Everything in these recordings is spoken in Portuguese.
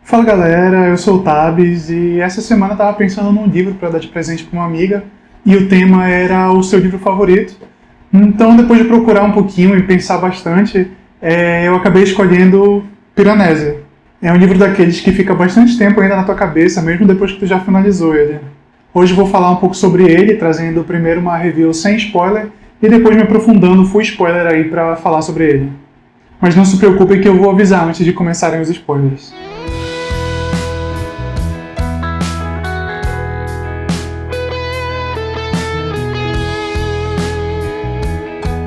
Fala galera, eu sou o Tabs e essa semana eu tava pensando num livro para dar de presente para uma amiga e o tema era o seu livro favorito. Então, depois de procurar um pouquinho e pensar bastante, eu acabei escolhendo Piranesi. É um livro daqueles que fica bastante tempo ainda na tua cabeça, mesmo depois que tu já finalizou ele. Hoje eu vou falar um pouco sobre ele, trazendo primeiro uma review sem spoiler e depois me aprofundando full spoiler aí para falar sobre ele. Mas não se preocupem que eu vou avisar antes de começarem os spoilers.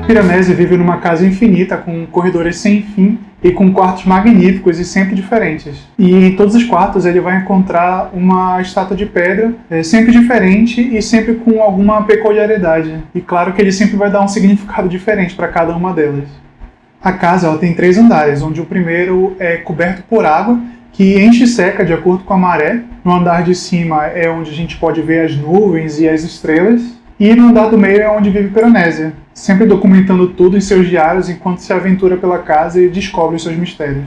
Piranesi vive numa casa infinita, com corredores sem fim e com quartos magníficos e sempre diferentes. E em todos os quartos ele vai encontrar uma estátua de pedra, sempre diferente e sempre com alguma peculiaridade. E claro que ele sempre vai dar um significado diferente para cada uma delas. A casa ela tem 3 andares, onde o primeiro é coberto por água, que enche e seca de acordo com a maré. No andar de cima é onde a gente pode ver as nuvens e as estrelas. E no andar do meio é onde vive Piranesi, sempre documentando tudo em seus diários enquanto se aventura pela casa e descobre os seus mistérios.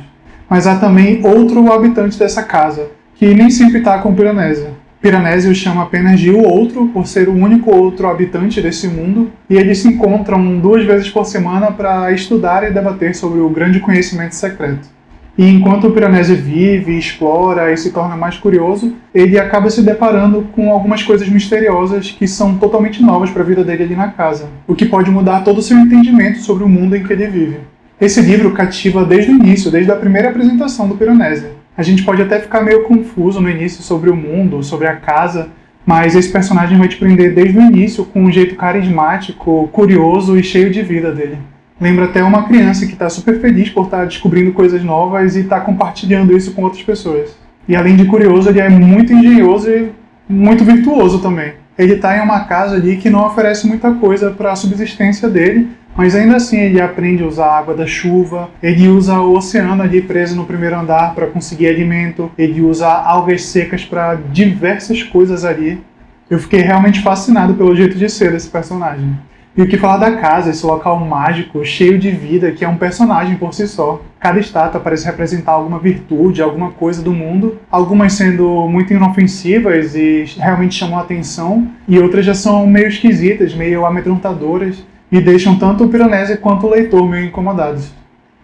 Mas há também outro habitante dessa casa, que nem sempre está com Piranesi. Piranesi o chama apenas de o outro, por ser o único outro habitante desse mundo, e eles se encontram 2 vezes por semana para estudar e debater sobre o grande conhecimento secreto. E enquanto o Piranesi vive, explora e se torna mais curioso, ele acaba se deparando com algumas coisas misteriosas que são totalmente novas para a vida dele ali na casa, o que pode mudar todo o seu entendimento sobre o mundo em que ele vive. Esse livro cativa desde o início, desde a primeira apresentação do Piranesi. A gente pode até ficar meio confuso no início sobre o mundo, sobre a casa, mas esse personagem vai te prender desde o início com um jeito carismático, curioso e cheio de vida dele. Lembra até uma criança que está super feliz por estar descobrindo coisas novas e está compartilhando isso com outras pessoas. E além de curioso, ele é muito engenhoso e muito virtuoso também. Ele está em uma casa ali que não oferece muita coisa para a subsistência dele, mas ainda assim ele aprende a usar a água da chuva, ele usa o oceano ali preso no primeiro andar para conseguir alimento, ele usa algas secas para diversas coisas ali. Eu fiquei realmente fascinado pelo jeito de ser desse personagem. E o que falar da casa, esse local mágico, cheio de vida, que é um personagem por si só. Cada estátua parece representar alguma virtude, alguma coisa do mundo, algumas sendo muito inofensivas e realmente chamam a atenção, e outras já são meio esquisitas, meio amedrontadoras, e deixam tanto o Piranesi quanto o leitor meio incomodados.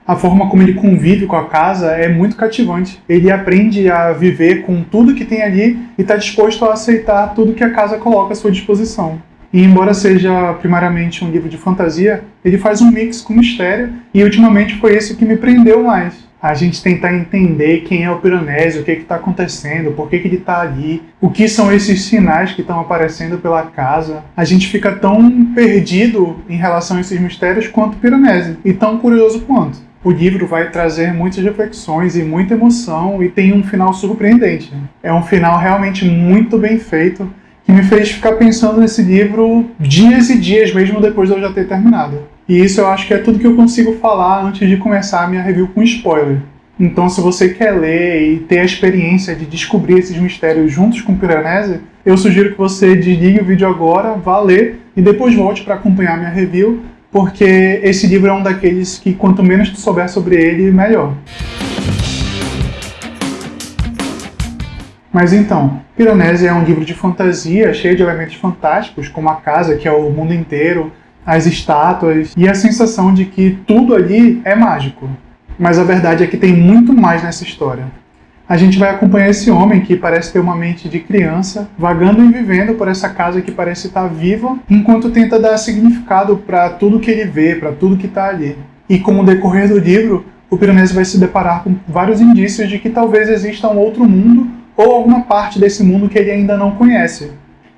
A forma como ele convive com a casa é muito cativante. Ele aprende a viver com tudo que tem ali e está disposto a aceitar tudo que a casa coloca à sua disposição. E embora seja primariamente um livro de fantasia, ele faz um mix com mistério e ultimamente foi isso que me prendeu mais. A gente tentar entender quem é o Piranesi, o que está acontecendo, por que ele está ali, o que são esses sinais que estão aparecendo pela casa. A gente fica tão perdido em relação a esses mistérios quanto o Piranesi, e tão curioso quanto. O livro vai trazer muitas reflexões e muita emoção e tem um final surpreendente. É um final realmente muito bem feito, que me fez ficar pensando nesse livro dias e dias, mesmo depois de eu já ter terminado. E isso eu acho que é tudo que eu consigo falar antes de começar a minha review com spoiler. Então, se você quer ler e ter a experiência de descobrir esses mistérios juntos com o Piranesi, eu sugiro que você desligue o vídeo agora, vá ler e depois volte para acompanhar a minha review, porque esse livro é um daqueles que quanto menos tu souber sobre ele, melhor. Mas então, Piranesi é um livro de fantasia cheio de elementos fantásticos, como a casa, que é o mundo inteiro, as estátuas e a sensação de que tudo ali é mágico. Mas a verdade é que tem muito mais nessa história. A gente vai acompanhar esse homem que parece ter uma mente de criança, vagando e vivendo por essa casa que parece estar viva, enquanto tenta dar significado para tudo que ele vê, para tudo que está ali. E com o decorrer do livro, o Piranesi vai se deparar com vários indícios de que talvez exista um outro mundo ou alguma parte desse mundo que ele ainda não conhece.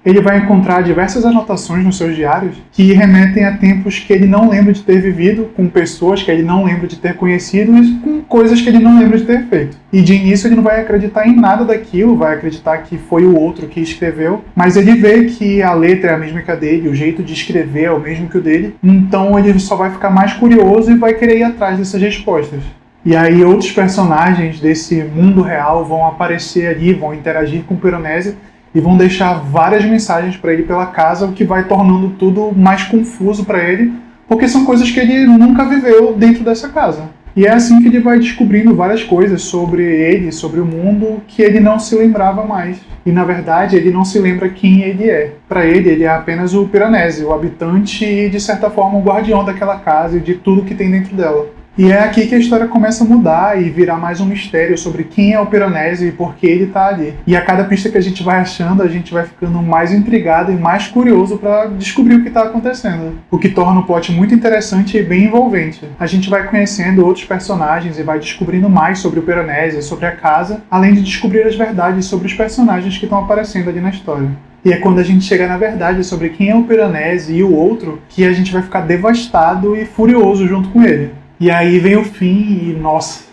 Ele vai encontrar diversas anotações nos seus diários que remetem a tempos que ele não lembra de ter vivido, com pessoas que ele não lembra de ter conhecido e com coisas que ele não lembra de ter feito. E de início ele não vai acreditar em nada daquilo, vai acreditar que foi o outro que escreveu, mas ele vê que a letra é a mesma que a dele, o jeito de escrever é o mesmo que o dele, então ele só vai ficar mais curioso e vai querer ir atrás dessas respostas. E aí outros personagens desse mundo real vão aparecer ali, vão interagir com o Piranesi e vão deixar várias mensagens para ele pela casa, o que vai tornando tudo mais confuso para ele, porque são coisas que ele nunca viveu dentro dessa casa. E é assim que ele vai descobrindo várias coisas sobre ele, sobre o mundo, que ele não se lembrava mais. E na verdade ele não se lembra quem ele é. Para ele é apenas o Piranesi, o habitante e de certa forma o guardião daquela casa e de tudo que tem dentro dela. E é aqui que a história começa a mudar e virar mais um mistério sobre quem é o Piranesi e por que ele tá ali. E a cada pista que a gente vai achando, a gente vai ficando mais intrigado e mais curioso para descobrir o que tá acontecendo. O que torna o plot muito interessante e bem envolvente. A gente vai conhecendo outros personagens e vai descobrindo mais sobre o Piranesi, sobre a casa, além de descobrir as verdades sobre os personagens que estão aparecendo ali na história. E é quando a gente chega na verdade sobre quem é o Piranesi e o outro, que a gente vai ficar devastado e furioso junto com ele. E aí vem o fim e, nossa,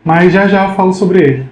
mas já eu falo sobre ele.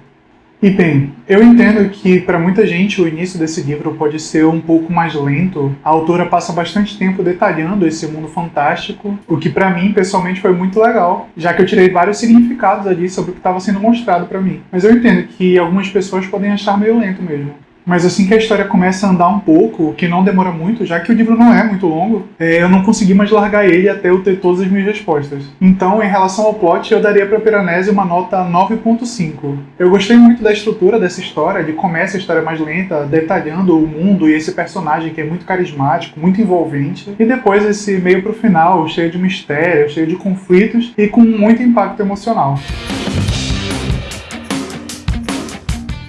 E bem, eu entendo que para muita gente o início desse livro pode ser um pouco mais lento. A autora passa bastante tempo detalhando esse mundo fantástico, o que para mim pessoalmente foi muito legal, já que eu tirei vários significados ali sobre o que estava sendo mostrado para mim. Mas eu entendo que algumas pessoas podem achar meio lento mesmo. Mas assim que a história começa a andar um pouco, que não demora muito, já que o livro não é muito longo, eu não consegui mais largar ele até eu ter todas as minhas respostas. Então, em relação ao plot, eu daria para Piranesi uma nota 9.5. Eu gostei muito da estrutura dessa história, de começa a história mais lenta, detalhando o mundo e esse personagem que é muito carismático, muito envolvente, e depois esse meio pro final, cheio de mistério, cheio de conflitos e com muito impacto emocional.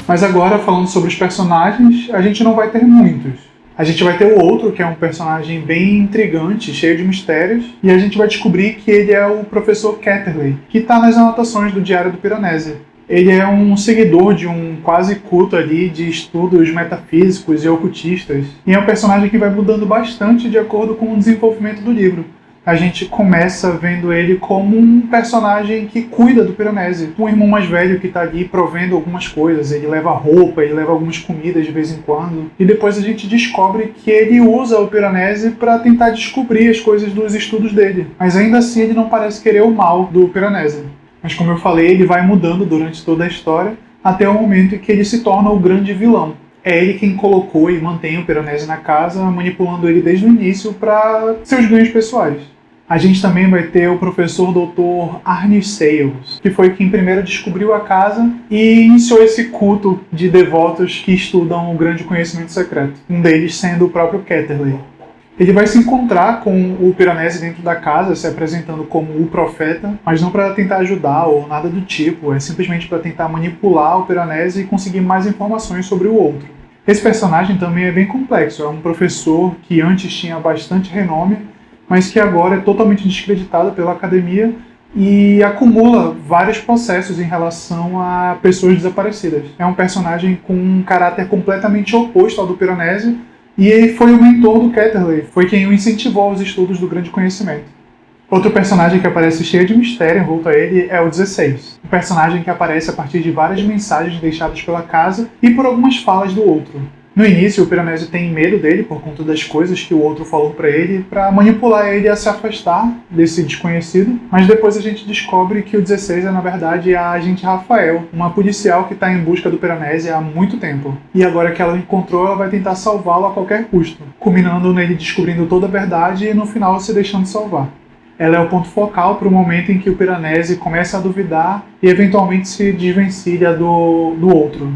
Mas agora, falando sobre os personagens, a gente não vai ter muitos. A gente vai ter o outro, que é um personagem bem intrigante, cheio de mistérios, e a gente vai descobrir que ele é o professor Ketterley, que está nas anotações do Diário do Piranesi. Ele é um seguidor de um quase culto ali de estudos metafísicos e ocultistas, e é um personagem que vai mudando bastante de acordo com o desenvolvimento do livro. A gente começa vendo ele como um personagem que cuida do Piranesi. Um irmão mais velho que está ali provendo algumas coisas. Ele leva roupa, ele leva algumas comidas de vez em quando. E depois a gente descobre que ele usa o Piranesi para tentar descobrir as coisas dos estudos dele. Mas ainda assim ele não parece querer o mal do Piranesi. Mas como eu falei, ele vai mudando durante toda a história, até o momento em que ele se torna o grande vilão. É ele quem colocou e mantém o Piranesi na casa, manipulando ele desde o início para seus ganhos pessoais. A gente também vai ter o professor Dr. Arne Sayles, que foi quem primeiro descobriu a casa e iniciou esse culto de devotos que estudam o grande conhecimento secreto, um deles sendo o próprio Ketterley. Ele vai se encontrar com o Piranesi dentro da casa, se apresentando como o profeta, mas não para tentar ajudar ou nada do tipo, é simplesmente para tentar manipular o Piranesi e conseguir mais informações sobre o outro. Esse personagem também é bem complexo, é um professor que antes tinha bastante renome, mas que agora é totalmente descreditado pela academia e acumula vários processos em relação a pessoas desaparecidas. É um personagem com um caráter completamente oposto ao do Piranesi e ele foi o mentor do Ketterley, foi quem o incentivou aos estudos do grande conhecimento. Outro personagem que aparece cheio de mistério em volta a ele é o 16, um personagem que aparece a partir de várias mensagens deixadas pela casa e por algumas falas do outro. No início, o Piranesi tem medo dele por conta das coisas que o outro falou pra ele, pra manipular ele a se afastar desse desconhecido, mas depois a gente descobre que o 16 é, na verdade, a agente Rafael, uma policial que tá em busca do Piranesi há muito tempo. E agora que ela o encontrou, ela vai tentar salvá-lo a qualquer custo, culminando nele descobrindo toda a verdade e no final se deixando salvar. Ela é o ponto focal para o momento em que o Piranesi começa a duvidar e eventualmente se desvencilha do outro.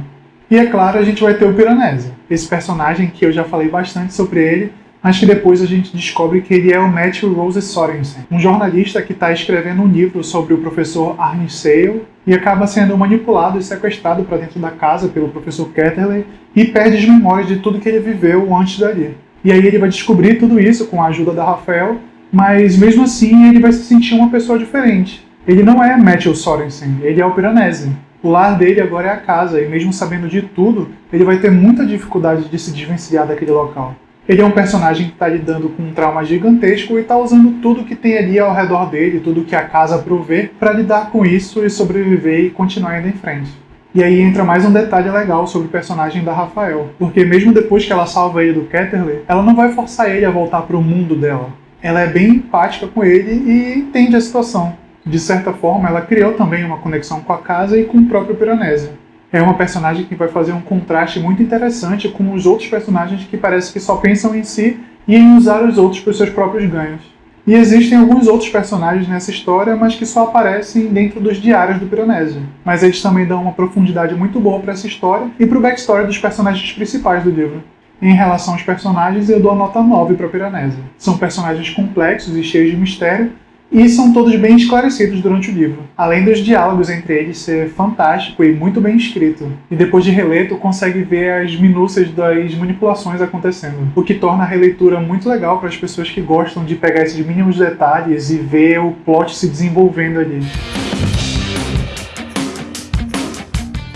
E é claro, a gente vai ter o Piranesi, esse personagem que eu já falei bastante sobre ele, mas que depois a gente descobre que ele é o Matthew Rose Sorensen, um jornalista que está escrevendo um livro sobre o professor Arne Sayles e acaba sendo manipulado e sequestrado para dentro da casa pelo professor Ketterley e perde as memórias de tudo que ele viveu antes dali. E aí ele vai descobrir tudo isso com a ajuda da Rafael, mas mesmo assim ele vai se sentir uma pessoa diferente. Ele não é Matthew Sorensen, ele é o Piranesi. O lar dele agora é a casa, e mesmo sabendo de tudo, ele vai ter muita dificuldade de se desvencilhar daquele local. Ele é um personagem que está lidando com um trauma gigantesco e está usando tudo que tem ali ao redor dele, tudo que a casa provê, para lidar com isso e sobreviver e continuar indo em frente. E aí entra mais um detalhe legal sobre o personagem da Rafael, porque mesmo depois que ela salva ele do Ketterley, ela não vai forçar ele a voltar para o mundo dela. Ela é bem empática com ele e entende a situação. De certa forma, ela criou também uma conexão com a casa e com o próprio Piranesi. É uma personagem que vai fazer um contraste muito interessante com os outros personagens que parece que só pensam em si e em usar os outros para os seus próprios ganhos. E existem alguns outros personagens nessa história, mas que só aparecem dentro dos diários do Piranesi. Mas eles também dão uma profundidade muito boa para essa história e para o backstory dos personagens principais do livro. Em relação aos personagens, eu dou a nota 9 para Piranesi. São personagens complexos e cheios de mistério, e são todos bem esclarecidos durante o livro, além dos diálogos entre eles ser fantástico e muito bem escrito. E depois de reler, tu consegue ver as minúcias das manipulações acontecendo, o que torna a releitura muito legal para as pessoas que gostam de pegar esses mínimos detalhes e ver o plot se desenvolvendo ali.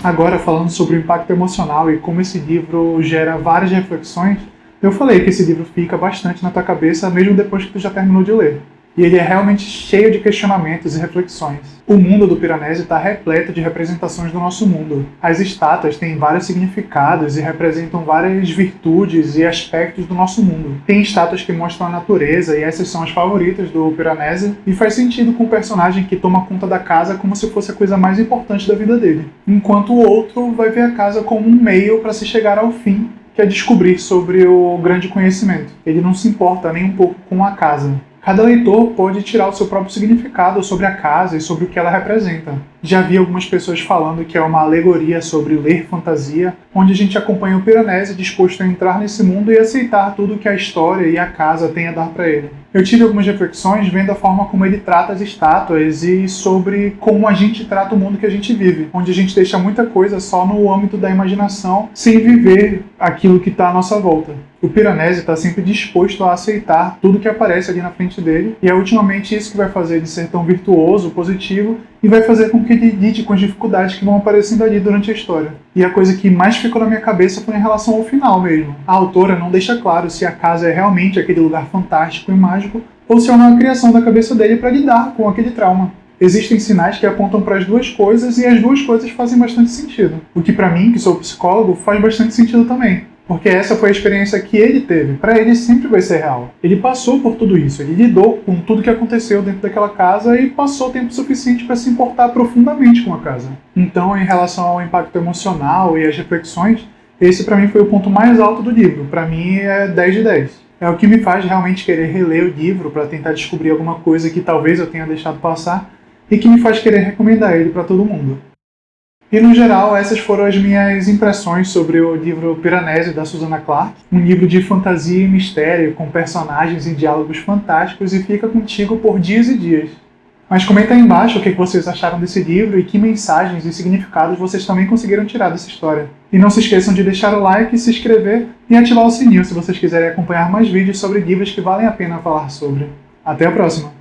Agora, falando sobre o impacto emocional e como esse livro gera várias reflexões, eu falei que esse livro fica bastante na tua cabeça mesmo depois que tu já terminou de ler. E ele é realmente cheio de questionamentos e reflexões. O mundo do Piranesi está repleto de representações do nosso mundo. As estátuas têm vários significados e representam várias virtudes e aspectos do nosso mundo. Tem estátuas que mostram a natureza e essas são as favoritas do Piranesi, e faz sentido com o personagem que toma conta da casa como se fosse a coisa mais importante da vida dele. Enquanto o outro vai ver a casa como um meio para se chegar ao fim, que é descobrir sobre o grande conhecimento. Ele não se importa nem um pouco com a casa. Cada leitor pode tirar o seu próprio significado sobre a casa e sobre o que ela representa. Já vi algumas pessoas falando que é uma alegoria sobre ler fantasia, onde a gente acompanha o Piranesi disposto a entrar nesse mundo e aceitar tudo que a história e a casa têm a dar para ele. Eu tive algumas reflexões vendo a forma como ele trata as estátuas e sobre como a gente trata o mundo que a gente vive, onde a gente deixa muita coisa só no âmbito da imaginação, sem viver aquilo que está à nossa volta. O Piranesi está sempre disposto a aceitar tudo que aparece ali na frente dele, e é ultimamente isso que vai fazer ele ser tão virtuoso, positivo, e vai fazer com que ele lide com as dificuldades que vão aparecendo ali durante a história. E a coisa que mais ficou na minha cabeça foi em relação ao final mesmo. A autora não deixa claro se a casa é realmente aquele lugar fantástico e mágico, ou se é uma criação da cabeça dele para lidar com aquele trauma. Existem sinais que apontam para as duas coisas, e as duas coisas fazem bastante sentido. O que para mim, que sou psicólogo, faz bastante sentido também. Porque essa foi a experiência que ele teve. Para ele sempre vai ser real. Ele passou por tudo isso, ele lidou com tudo que aconteceu dentro daquela casa e passou tempo suficiente para se importar profundamente com a casa. Então, em relação ao impacto emocional e às reflexões, esse para mim foi o ponto mais alto do livro. Para mim é 10 de 10. É o que me faz realmente querer reler o livro para tentar descobrir alguma coisa que talvez eu tenha deixado passar e que me faz querer recomendar ele para todo mundo. E, no geral, essas foram as minhas impressões sobre o livro Piranesi, da Susanna Clarke. Um livro de fantasia e mistério, com personagens e diálogos fantásticos, e fica contigo por dias e dias. Mas comenta aí embaixo o que vocês acharam desse livro e que mensagens e significados vocês também conseguiram tirar dessa história. E não se esqueçam de deixar o like, se inscrever e ativar o sininho se vocês quiserem acompanhar mais vídeos sobre livros que valem a pena falar sobre. Até a próxima!